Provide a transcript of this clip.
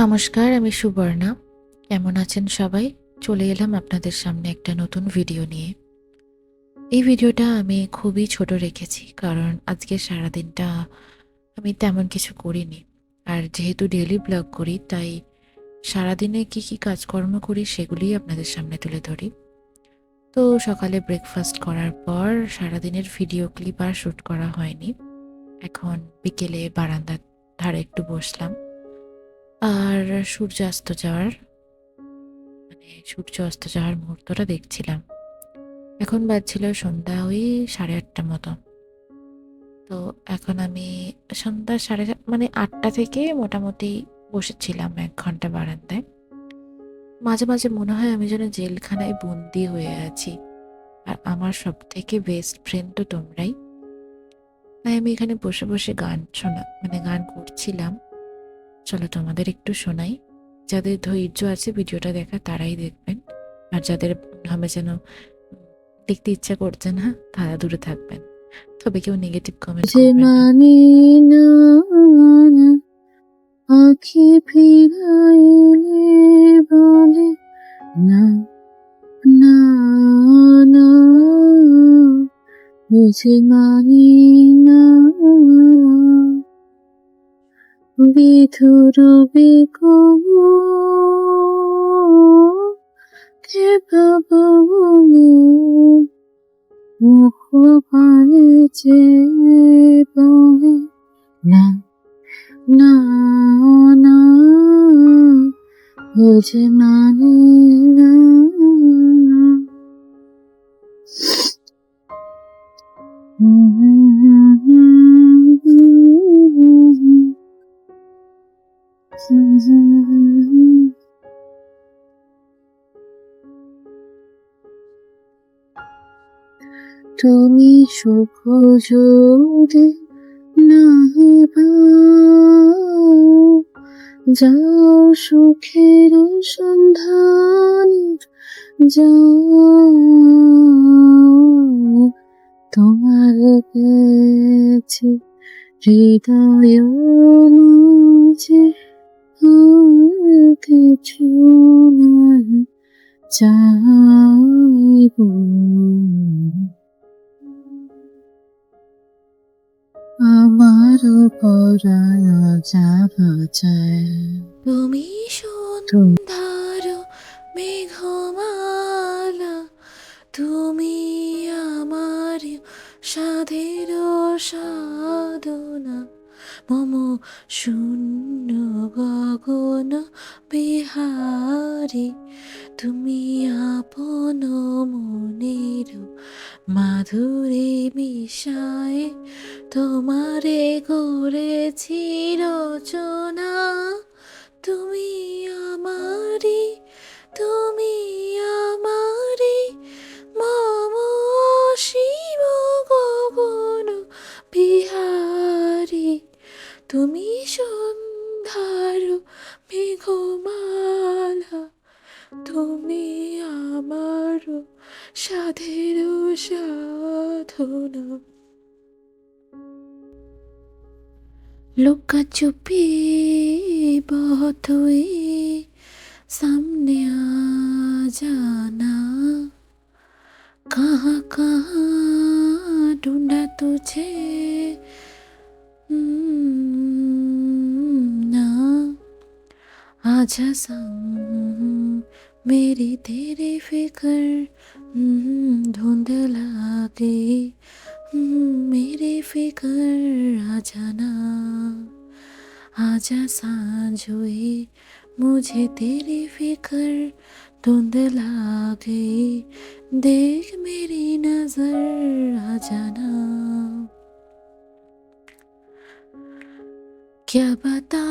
নমস্কার, আমি সুবর্ণা। কেমন আছেন সবাই? চলে এলাম আপনাদের সামনে একটা নতুন ভিডিও নিয়ে। এই ভিডিওটা আমি খুবই ছোট রেখেছি কারণ আজকে সারাদিনটা আমি তেমন কিছু করিনি। আর যেহেতু ডেইলি ব্লগ করি তাই সারাদিনে কি কাজকর্ম করি সেগুলিই আপনাদের সামনে তুলে ধরি। তো সকালে ব্রেকফাস্ট করার পর সারাদিনের ভিডিও ক্লিপ আর শ্যুট করা হয়নি। এখন বিকেলে বারান্দার ধারে একটু বসলাম। আর সূর্য অস্ত যাওয়ার মুহূর্তটা দেখছিলাম। এখন বাজছিল সন্ধ্যা ওই 8:30 মতো। তো এখন আমি সন্ধ্যা 8টা থেকে মোটামুটি বসেছিলাম 1 ঘন্টা বারান্দায়। মাঝে মাঝে মনে হয় আমি যেন জেলখানায় বন্দি হয়ে আছি। আর আমার সব থেকে বেস্ট ফ্রেন্ড তো তোমরাই। তাই আমি এখানে বসে বসে গান করছিলাম। চলো তোমাদের একটু শোনাই। যাদের ধৈর্য আছে ভিডিওটা দেখা তারাই দেখবেন। আর যাদের হবে যেন দেখতে ইচ্ছা করছে না তারা দূরে থাকবেন। তবে কেউ নেগেটিভ কমেন্ট যে করবেন না। মানে না আখি ফিরাইলে বলে না না না যে মানি না বিধুর বেকুব কে বাবা মুখ পানে যে বলে না না না বুঝে মানে না তুমি সুখ যদি নাহি পাও যাও সুখের সন্ধান যাও তোমার কাছে হৃদয় মাঝে আর কিছু না চাইব আমার পরায় যাবা চায় তুমি তুমি সন্ধ্যার মেঘমালা, তুমি আমার সাধের সাধনা, মম শূন্য গগন বিহারী, তুমি আপন মনের মাধুরী মিশায় তোমারে গড়েছি রচনা। তুমি আমারি, তুমি আমারি মম শিব গগন বিহারী, তুমি সন্ধ্যার মেঘমালা, তুমি আমার সাধের সাধনা। लुका चुपी बहुत हुई, सामने आ जाना, कहाँ कहाँ ढूंढा तुझे ना, आजा संग मेरी तेरी फिक्र धुंधला गई, मेरी फिक्र आ जाना, आजा सांझ हुई मुझे तेरी फिक्र धुंधला गई, देख मेरी नजर आ जाना। क्या बता